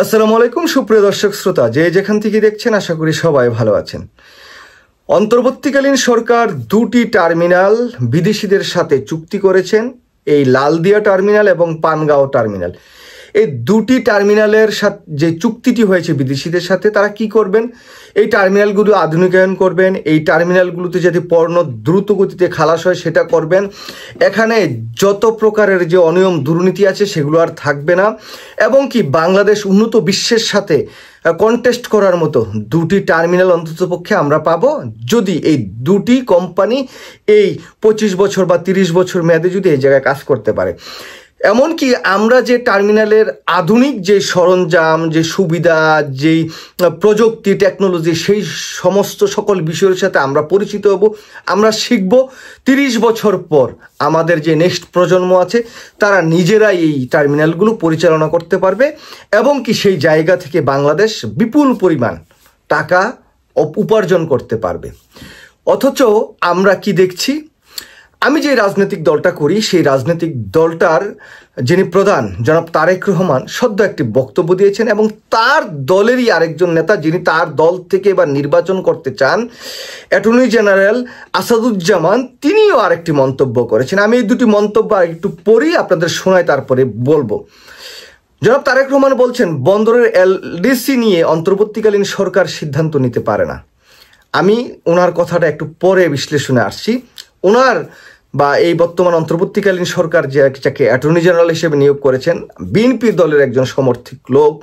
আসসালামু আলাইকুম সুপ্রিয় দর্শক শ্রোতা, যে যেখান থেকে দেখছেন আশা করি সবাই ভালো আছেন। অন্তর্বর্তীকালীন সরকার দুটি টার্মিনাল বিদেশিদের সাথে চুক্তি করেছেন, এই লালদিয়া টার্মিনাল এবং পানগাঁও টার্মিনাল। এই দুটি টার্মিনালের সাথে যে চুক্তিটি হয়েছে বিদেশিদের সাথে, তারা কি করবেন? এই টার্মিনালগুলো আধুনিকায়ন করবেন, এই টার্মিনালগুলোতে যাতে পণ্য দ্রুত গতিতে খালাস হয় সেটা করবেন। এখানে যত প্রকারের যে অনিয়ম দুর্নীতি আছে সেগুলো আর থাকবে না, এবং কি বাংলাদেশ উন্নত বিশ্বের সাথে কন্টেস্ট করার মতো দুটি টার্মিনাল অন্ততপক্ষে আমরা পাবো, যদি এই দুটি কোম্পানি এই 25 বছর বা 30 বছর মেয়াদে যদি এই জায়গায় কাজ করতে পারে। এমনকি আমরা যে টার্মিনালের আধুনিক যে সরঞ্জাম, যে সুবিধা, যেই প্রযুক্তি, টেকনোলজি, সেই সমস্ত সকল বিষয়ের সাথে আমরা পরিচিত হব, আমরা শিখব। 30 বছর পর আমাদের যে নেক্সট প্রজন্ম আছে তারা নিজেরাই এই টার্মিনালগুলো পরিচালনা করতে পারবে, এবং কি সেই জায়গা থেকে বাংলাদেশ বিপুল পরিমাণ টাকা উপার্জন করতে পারবে। অথচ আমরা কি দেখছি? আমি যে রাজনৈতিক দলটা করি সেই রাজনৈতিক দলটার যিনি প্রধান জনাব তারেক রহমান সদ্য একটি বক্তব্য দিয়েছেন, এবং তার দলেরই আরেকজন নেতা যিনি তার দল থেকে এবার নির্বাচন করতে চান, অ্যাটর্নি জেনারেল আসাদুজ্জামান, তিনিও আরেকটি মন্তব্য করেছেন। আমি এই দুটি মন্তব্য একটু পরেই আপনাদের শোনাই, তারপরে বলবো। জনাব তারেক রহমান বলছেন, বন্দরের এলডিসি নিয়ে অন্তর্বর্তীকালীন সরকার সিদ্ধান্ত নিতে পারে না। আমি ওনার কথাটা একটু পরে বিশ্লেষণে আসছি। ওনার বা এই বর্তমান অন্তর্বর্তীকালীন সরকার যাকে অ্যাটর্নি জেনারেল হিসেবে নিয়োগ করেছেন, বিএনপি দলের একজন সমর্থক লোক,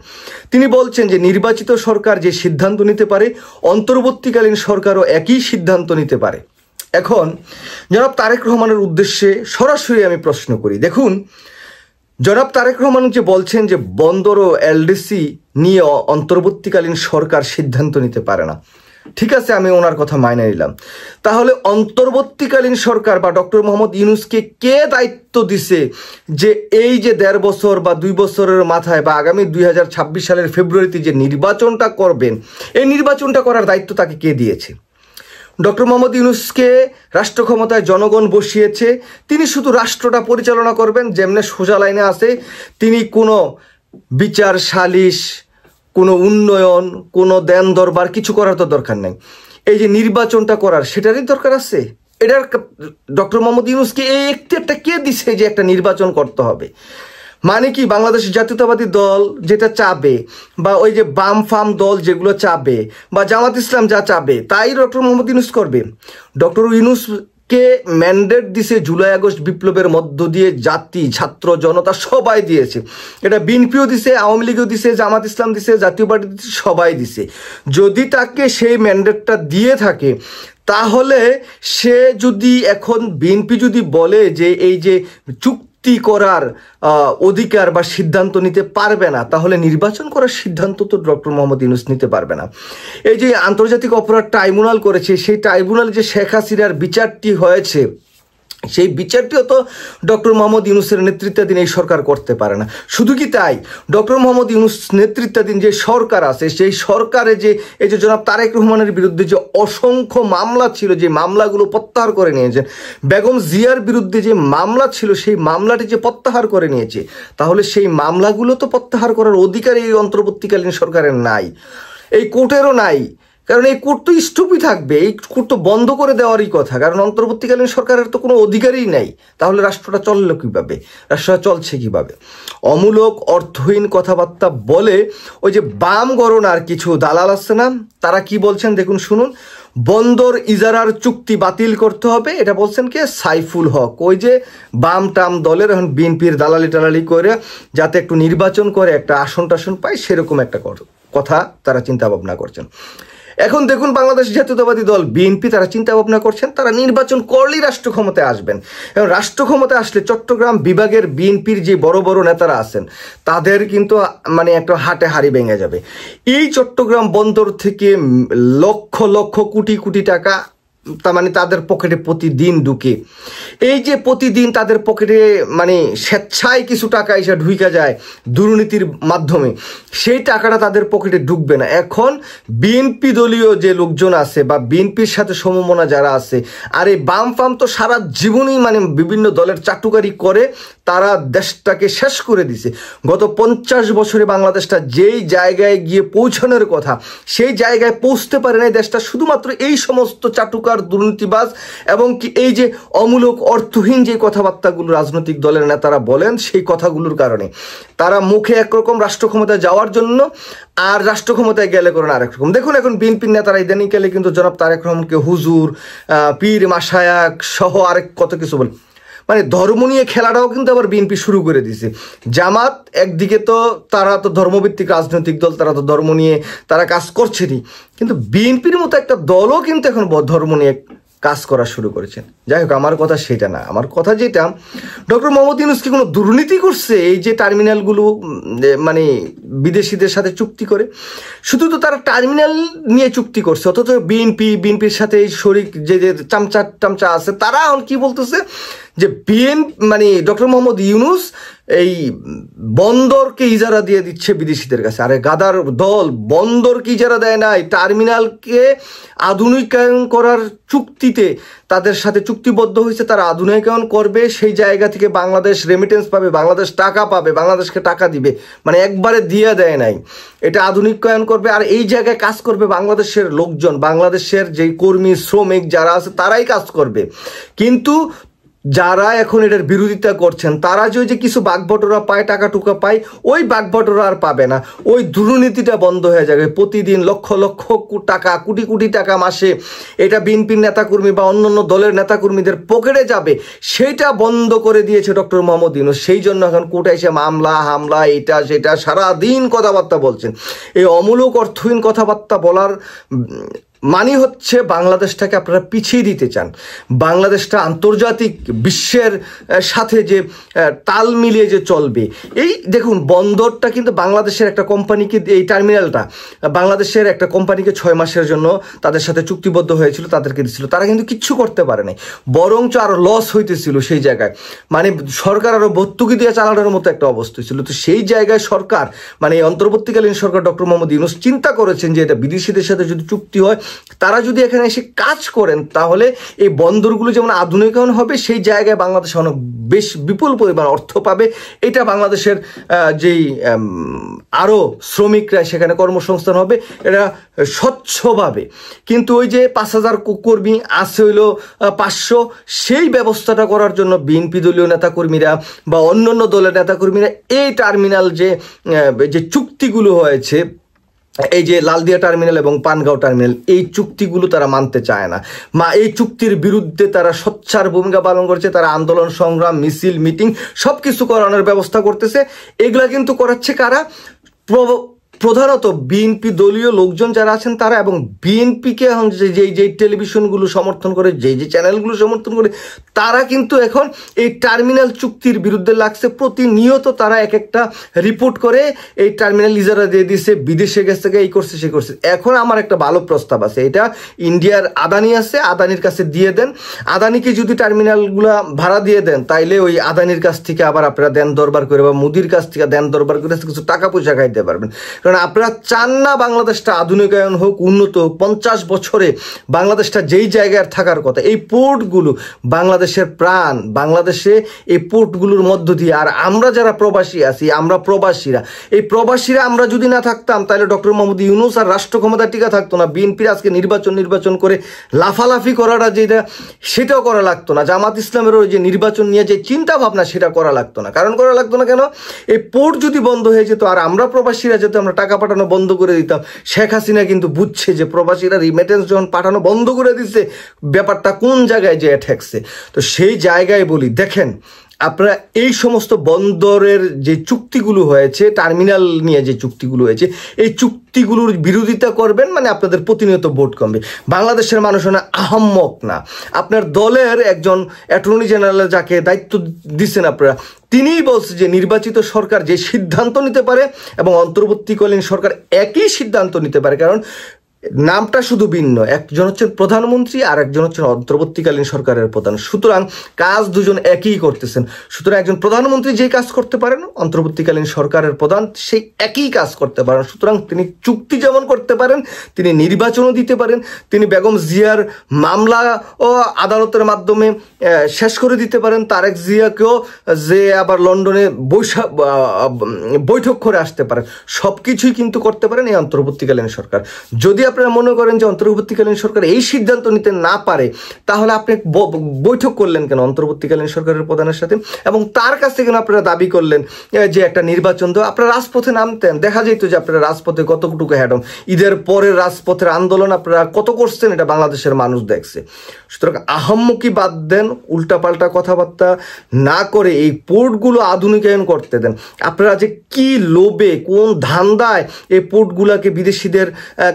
তিনি বলছেন যে নির্বাচিত সরকার যে সিদ্ধান্ত নিতে পারে, অন্তর্বর্তীকালীন সরকারও একই সিদ্ধান্ত নিতে পারে। এখন জনাব তারেক রহমানের উদ্দেশ্যে সরাসরি আমি প্রশ্ন করি। দেখুন, জনাব তারেক রহমান যে বলছেন যে বন্দর ও এলডিসি নিয়ে অন্তর্বর্তীকালীন সরকার সিদ্ধান্ত নিতে পারে না, ঠিক আছে, আমি ওনার কথা মাইনে নিলাম। তাহলে অন্তর্বর্তীকালীন সরকার বা ডক্টর মোহাম্মদ ইউনূসকে কে দায়িত্ব দিছে যে এই যে 1.5 বছর বা 2 বছরের মাথায় বা আগামী 2026 সালের ফেব্রুয়ারিতে যে নির্বাচনটা করবেন, এই নির্বাচনটা করার দায়িত্ব তাকে কে দিয়েছে? ডক্টর মোহাম্মদ ইউনূসকে রাষ্ট্র ক্ষমতায় জনগণ বসিয়েছে, তিনি শুধু রাষ্ট্রটা পরিচালনা করবেন, যেমনি সোজা লাইনে আছে। তিনি কোনো বিচার সালিশ, কোনো উন্নয়ন, কোনো দেন দরবার কিছু করার তো দরকার নেই। এই যে নির্বাচনটা করার, সেটারই দরকার আছে। এটার ডক্টর মোহাম্মদ ইউনূসকে এই এখতিয়ারটা কে দিছে যে একটা নির্বাচন করতে হবে? মানে কি বাংলাদেশ জাতীয়তাবাদী দল যেটা চাবে, বা ওই যে বাম ফাম দল যেগুলো চাবে, বা জামাত ইসলাম যা চাবে, তাই ডক্টর মোহাম্মদ ইউনূস করবে? ডক্টর ইউনূসকে ম্যান্ডেট দিছে জুলাই আগস্ট বিপ্লবের মধ্য দিয়ে জাতি, ছাত্র, জনতা সবাই দিয়েছে। এটা বিএনপিও দিছে, আওয়ামী লীগও দিছে, জামাত ইসলাম দিছে, জাতীয় পার্টি দিছে, সবাই দিছে। যদি তাকে সেই ম্যান্ডেটটা দিয়ে থাকে, তাহলে সে যদি এখন বিএনপি যদি বলে যে এই যে চুক্তি করার অধিকার বা সিদ্ধান্ত নিতে পারবে না, তাহলে নির্বাচন করার সিদ্ধান্ত তো ডক্টর মোহাম্মদ ইউনূস নিতে পারবে না। এই যে আন্তর্জাতিক অপরাধ ট্রাইব্যুনাল করেছে, সেই ট্রাইব্যুনাল যে শেখ হাসিনার বিচারটি হয়েছে, সেই বিচারটিও তো ডক্টর মোহাম্মদ ইউনূসের নেতৃত্বাধীন এই সরকার করতে পারে না। শুধু কি তাই, ডক্টর মোহাম্মদ ইউনূস নেতৃত্বাধীন যে সরকার আছে, সেই সরকারে যে এই যে জনাব তারেক রহমানের বিরুদ্ধে যে অসংখ্য মামলা ছিল, যে মামলাগুলো প্রত্যাহার করে নিয়েছেন, বেগম জিয়ার বিরুদ্ধে যে মামলা ছিল সেই মামলাটি যে প্রত্যাহার করে নিয়েছে, তাহলে সেই মামলাগুলো তো প্রত্যাহার করার অধিকার এই অন্তর্বর্তীকালীন সরকারের নাই, এই কোর্টেরও নাই। কারণ এই কোর্ট তো স্থগিত থাকবে, এই কোর্ট তো বন্ধ করে দেওয়ারই কথা, কারণ অন্তর্বর্তীকালীন সরকারের তো কোনো অধিকারই নাই। তাহলে রাষ্ট্রটা চললো কিভাবে? রাষ্ট্রটা চলছে কিভাবে? অমূলক অর্থহীন কথাবার্তা বলে ওই যে বাম গণনার কিছু দালাল আছে না, তারা কি বলছেন দেখুন, শুনুন। বন্দর ইজারার চুক্তি বাতিল করতে হবে, এটা বলছেন কে? সাইফুল হক। ওই যে বাম টাম দলের এখন বিএনপির দালালি টালালি করে যাতে একটু নির্বাচন করে একটা আসন টাসন পায়, সেরকম একটা কথা তারা চিন্তা ভাবনা করছেন। এখন দেখুন, বাংলাদেশ জাতীয়তাবাদী দল বিএনপি তারা চিন্তা ভাবনা করছেন তারা নির্বাচন করলেই রাষ্ট্র ক্ষমতায় আসবেন, এবং রাষ্ট্র ক্ষমতায় আসলে চট্টগ্রাম বিভাগের বিএনপির যে বড় বড় নেতারা আছেন তাদের কিন্তু মানে একটা হাটে হাড়ি ভেঙে যাবে। এই চট্টগ্রাম বন্দর থেকে লক্ষ লক্ষ কোটি কোটি টাকা তার মানে তাদের পকেটে প্রতিদিন ঢুকে। এই যে প্রতিদিন তাদের পকেটে মানে স্বেচ্ছায় কিছু টাকা এসে ঢুকে যায় দুর্নীতির মাধ্যমে, সেই টাকাটা তাদের পকেটে ঢুকবে না। এখন বিএনপি দলীয় যে লোকজন আছে বা বিএনপির সাথে সমমনা যারা আছে, আর এই বাম ফাম তো সারা জীবনই মানে বিভিন্ন দলের চাটুকারি করে তারা দেশটাকে শেষ করে দিছে। গত 50 বছরে বাংলাদেশটা যেই জায়গায় গিয়ে পৌঁছানোর কথা সেই জায়গায় পৌঁছতে পারে না দেশটা, শুধুমাত্র এই সমস্ত চাটুকার দুর্নীতিবাজ এবং কি এই যে অমূলক অর্থহীন যে কথাবার্তাগুলো রাজনৈতিক দলের নেতারা বলেন সেই কথাগুলোর কারণে তারা মুখে একরকম রাষ্ট্র ক্ষমতায় যাওয়ার জন্য আর রাষ্ট্র ক্ষমতায় গেলে করেন আরেক রকম। দেখুন এখন বিএনপির নেতারা ইদানিংকালে কিন্তু জনাব তারেক রহমানকে হুজুর, পীর, মাশায়েখ সহ আরেক কত কিছু বলে, মানে ধর্ম নিয়ে খেলাটাও কিন্তু আবার বিএনপি শুরু করে দিয়েছে। জামাত একদিকে তো তারা তো ধর্মভিত্তিক রাজনৈতিক দল, তারা তো ধর্ম নিয়ে তারা কাজ করছেনই, কিন্তু বিএনপির মতো একটা দলও কিন্তু এখন ধর্ম নিয়ে কাজ করা শুরু করেছেন। যাই হোক, আমার কথা সেটা না, আমার কথা যেটা ডক্টর মোহাম্মদ ইউনূস কি কোনো দুর্নীতি করছে এই যে টার্মিনালগুলো মানে বিদেশিদের সাথে চুক্তি করে? শুধু তো তারা টার্মিনাল নিয়ে চুক্তি করছে, অথচ বিএনপির সাথে এই শরিক যে চামচা আছে তারা এখন কি বলতেছে যে মানে ডক্টর মোহাম্মদ ইউনূস এই বন্দরকে ইজারা দিয়ে দিচ্ছে বিদেশিদের কাছে। আরে গাদার দল, বন্দরকে ইজারা দেয় নাই, টার্মিনালকে আধুনিকায়ন করার চুক্তিতে তাদের সাথে চুক্তিবদ্ধ হয়েছে, তারা আধুনিকায়ন করবে, সেই জায়গা থেকে বাংলাদেশ রেমিটেন্স পাবে, বাংলাদেশ টাকা পাবে, বাংলাদেশকে টাকা দিবে, মানে একবারে দিয়ে দেয় নাই, এটা আধুনিকায়ন করবে। আর এই জায়গায় কাজ করবে বাংলাদেশের লোকজন, বাংলাদেশের যে কর্মী শ্রমিক যারা আছে তারাই কাজ করবে। কিন্তু যারা এখন এটার বিরোধিতা করছেন তারা যে কিছু বাগবটরা পায়, টাকা টুকা পায়, ওই বাগবটরা আর পাবে না, ওই দুর্নীতিটা বন্ধ হয়ে যাবে। প্রতিদিন লক্ষ লক্ষ টাকা, কোটি কোটি টাকা মাসে এটা বিএনপির নেতাকর্মী বা অন্যান্য দলের নেতাকর্মীদের পকেটে যাবে, সেইটা বন্ধ করে দিয়েছে ডক্টর মোহাম্মদ ইউনূস। সেই জন্য এখন কোর্টে এসে মামলা হামলা এটা সেটা সারাদিন কথাবার্তা বলছেন। এই অমূলক অর্থহীন কথাবার্তা বলার মানে হচ্ছে বাংলাদেশটাকে আপনারা পিছিয়ে দিতে চান, বাংলাদেশটা আন্তর্জাতিক বিশ্বের সাথে যে তাল মিলিয়ে যে চলবে। এই দেখুন, বন্দরটা কিন্তু বাংলাদেশের একটা কোম্পানিকে, এই টার্মিনালটা বাংলাদেশের একটা কোম্পানিকে 6 মাসের জন্য তাদের সাথে চুক্তিবদ্ধ হয়েছিল, তাদেরকে দিচ্ছিল, তারা কিন্তু কিচ্ছু করতে পারে নাই, বরঞ্চ আরো লস হইতেছিল সেই জায়গায়, মানে সরকার আরো ভর্তুকি দিয়ে চালানোর মতো একটা অবস্থা ছিল। তো সেই জায়গায় সরকার মানে অন্তর্বর্তীকালীন সরকার ডক্টর মোহাম্মদ ইউনূস চিন্তা করেছেন যে এটা বিদেশিদের সাথে যদি চুক্তি হয়, তারা যদি এখানে এসে কাজ করেন তাহলে এই বন্দরগুলো যেমন আধুনিকায়ন হবে, সেই জায়গায় বাংলাদেশ অনেক বেশ বিপুল পরিমাণ অর্থ পাবে। এটা বাংলাদেশের যেই আরও শ্রমিকরা সেখানে কর্মসংস্থান হবে, এটা স্বচ্ছভাবে। কিন্তু ওই যে 5000 কর্মী আছে হইলো 500, সেই ব্যবস্থাটা করার জন্য বিএনপি দলীয় নেতাকর্মীরা বা অন্যান্য দলের নেতাকর্মীরা এই টার্মিনাল যে চুক্তিগুলো হয়েছে, এই যে লালদিয়া টার্মিনাল এবং পানগাঁও টার্মিনাল, এই চুক্তিগুলো তারা মানতে চায় না, এই চুক্তির বিরুদ্ধে তারা সোচ্চার ভূমিকা পালন করছে। তারা আন্দোলন, সংগ্রাম, মিছিল, মিটিং সব কিছু করানোর ব্যবস্থা করতেছে। এগুলা কিন্তু করাচ্ছে কারা? প্রধানত বিএনপি দলীয় লোকজন যারা আছেন তারা, এবং বিএনপিকে এখন যে টেলিভিশনগুলো সমর্থন করে, যে চ্যানেলগুলো সমর্থন করে, তারা কিন্তু এখন এই টার্মিনাল চুক্তির বিরুদ্ধে লাগছে। প্রতিনিয়ত তারা এক একটা রিপোর্ট করে এই টার্মিনাল ইজারা দিয়ে দিচ্ছে, বিদেশে গেছে, এই করছে সে করছে। এখন আমার একটা ভালো প্রস্তাব আছে, এটা ইন্ডিয়ার আদানি আছে, আদানির কাছে দিয়ে দেন। আদানিকে যদি টার্মিনালগুলা ভাড়া দিয়ে দেন, তাইলে ওই আদানির কাছ থেকে আবার আপনারা দেন দরবার করে বা মোদির কাছ থেকে দেন দরবার করে কিছু টাকা পয়সা খাইতে পারবেন। কারণ আপনারা চান না বাংলাদেশটা আধুনিকায়ন হোক, উন্নত হোক। 50 বছরে বাংলাদেশটা যেই জায়গায় থাকার কথা, এই পোর্টগুলো বাংলাদেশের প্রাণ, বাংলাদেশে এই পোর্টগুলোর মধ্য দিয়ে, আর আমরা যারা প্রবাসী আছি, আমরা প্রবাসীরা, এই প্রবাসীরা আমরা যদি না থাকতাম তাহলে ডক্টর মোহাম্মদ ইউনূস আর রাষ্ট্র ক্ষমতা টিকা থাকতো না। বিএনপির আজকে নির্বাচন করে লাফালাফি করাটা যেটা, সেটাও করা লাগতো না। জামাত ইসলামের ওই যে নির্বাচন নিয়ে যে চিন্তা ভাবনা, সেটা করা লাগতো না। কারণ করা লাগতো না কেন? এই পোর্ট যদি বন্ধ হয়ে যেত আর আমরা প্রবাসীরা যেত, আমরা টাকা পাঠানো বন্ধ করে দিতাম। শেখ হাসিনা কিন্তু বুঝছে যে প্রবাসীরা রিমিটেন্স যখন পাঠানো বন্ধ করে দিচ্ছে, ব্যাপারটা কোন জায়গায় যে ঠেকছে। তো সেই জায়গায় বলি, দেখেন আপনারা এই সমস্ত বন্দরের যে চুক্তিগুলো হয়েছে, টার্মিনাল নিয়ে যে চুক্তিগুলো হয়েছে, এই চুক্তিগুলোর বিরোধিতা করবেন, মানে আপনাদের প্রতিনিয়ত ভোট কমবে। বাংলাদেশের মানুষ না আহাম্মক না। আপনার দলের একজন অ্যাটর্নি জেনারেল যাকে দায়িত্ব দিচ্ছেন আপনারা, তিনিই বলছে যে নির্বাচিত সরকার যে সিদ্ধান্ত নিতে পারে এবং অন্তর্বর্তীকালীন সরকার একই সিদ্ধান্ত নিতে পারে। কারণ নামটা শুধু ভিন্ন, একজন হচ্ছেন প্রধানমন্ত্রী আর একজন হচ্ছেন অন্তর্বর্তীকালীন সরকারের প্রধান, সুতরাং কাজ দুজন একই করতেছেন। সুতরাং একজন প্রধানমন্ত্রী যেই কাজ করতে পারেন অন্তর্বর্তীকালীন সরকারের প্রধান সেই একই কাজ করতে পারেন। সুতরাং তিনি চুক্তি যেমন করতে পারেন, তিনি নির্বাচনও দিতে পারেন, তিনি বেগম জিয়ার মামলা ও আদালতের মাধ্যমে শেষ করে দিতে পারেন, তারেক জিয়াকেও যে আবার লন্ডনে বৈঠক করে আসতে পারেন, সব কিছুই কিন্তু করতে পারেন এই অন্তর্বর্তীকালীন সরকার। যদি আপনারা মনে করেন যে অন্তর্বর্তীকালীন সরকার এই সিদ্ধান্ত নিতে না পারে, তাহলে আপনি বৈঠক করলেন কেন অন্তর্বর্তীকালীন সরকারের প্রধানের সাথে, এবং তার কাছ থেকে আপনারা দাবি করলেন যে একটা নির্বাচন দেওয়া? আপনারা রাজপথে নামতেন, দেখা যেত যে আপনারা রাজপথে কতটুকু হ্যাডম, ঈদের পরের রাজপথের আন্দোলন আপনারা কত করছেন এটা বাংলাদেশের মানুষ দেখছে। সুতরাং আহাম্মকি বাদ দেন, উল্টাপাল্টা কথাবার্তা না করে এই পোর্টগুলো আধুনিকায়ন করতে দেন। আপনারা যে কি লোভে, কোন ধান্দায় এই পোর্টগুলোকে বিদেশিদের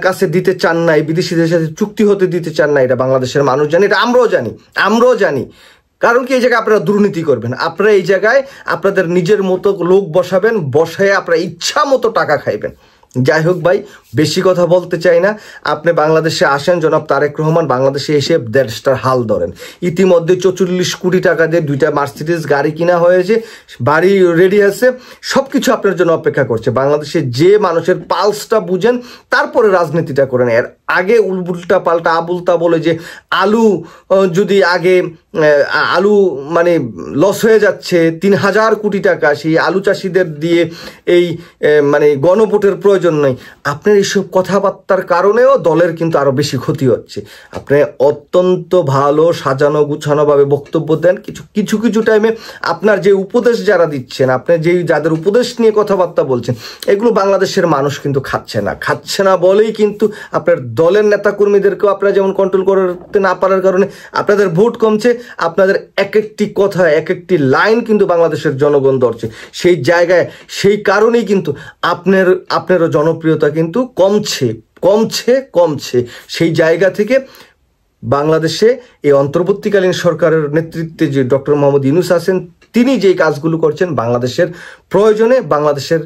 কাছে দিতে চান না, বিদেশিদের সাথে চুক্তি হতে দিতে চান না, এটা বাংলাদেশের মানুষ জানে, এটা আমরাও জানি। কারণ কি এই জায়গায় আপনারা দুর্নীতি করবেন, আপনারা এই জায়গায় আপনাদের নিজের মতো লোক বসাবেন, বসায় আপনারা ইচ্ছা মতো টাকা খাইবেন। যাই হোক ভাই, বেশি কথা বলতে চাই না। আপনি বাংলাদেশে আসেন, জনাব তারেক রহমান, বাংলাদেশে এসে দেশটার হাল ধরেন। ইতিমধ্যে 44 কোটি টাকা দিয়ে 2টা মার্সিডিজ গাড়ি কিনা হয়েছে, বাড়ি রেডি আছে, সব কিছু আপনার জন্য অপেক্ষা করছে। বাংলাদেশে যে মানুষের পালসটা বুঝেন, তারপরে রাজনীতিটা করেন। এর আগে উল্টা পাল্টা আবুলতা বলে যে আলু যদি আগে আলু মানে লস হয়ে যাচ্ছে 3000 কোটি টাকা, সেই আলু চাষিদের দিয়ে এই মানে গণভোটের প্রয়োজন নেই। আপনার এইসব কথাবার্তার কারণেও দলের কিন্তু আরো বেশি ক্ষতি হচ্ছে। আপনি অত্যন্ত ভালো সাজানো গুছানোভাবে বক্তব্য দেন, কিছু টাইমে আপনার যে উপদেশ যারা দিচ্ছেন, আপনি যাদের উপদেশ নিয়ে কথাবার্তা বলছেন, এগুলো বাংলাদেশের মানুষ কিন্তু খাচ্ছে না বলেই কিন্তু আপনার দলের নেতাকর্মীদেরকেও আপনারা যেমন কন্ট্রোল করতে না পারার কারণে আপনাদের ভোট কমছে, আপনাদের এক একটি কথা, এক একটি লাইন কিন্তু বাংলাদেশের জনগণ ধরছে। সেই জায়গায়, সেই কারণেই কিন্তু আপনারও জনপ্রিয়তা কিন্তু কমছে। সেই জায়গা থেকে বাংলাদেশে এই অন্তর্বর্তীকালীন সরকারের নেতৃত্বে যে ডক্টর মোহাম্মদ ইউনূস আছেন, তিনি যেই কাজগুলো করছেন বাংলাদেশের প্রয়োজনে, বাংলাদেশের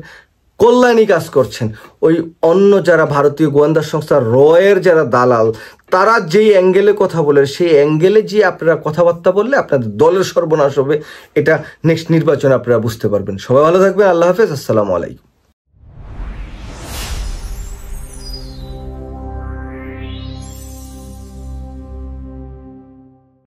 কল্যাণী কাজ করছেন। ওই অন্য যারা ভারতীয় গোয়েন্দা সংস্থা রয়ের যারা দালাল, তারা যেই অ্যাঙ্গেলে কথা বলে, সেই অ্যাঙ্গেলে যে আপনারা কথাবার্তা বললে আপনাদের দলের সর্বনাশ হবে। এটা নেক্সট নির্বাচনে আপনারা বুঝতে পারবেন। সবাই ভালো থাকবেন। আল্লাহ হাফেজ। আসসালামু আলাইকুম।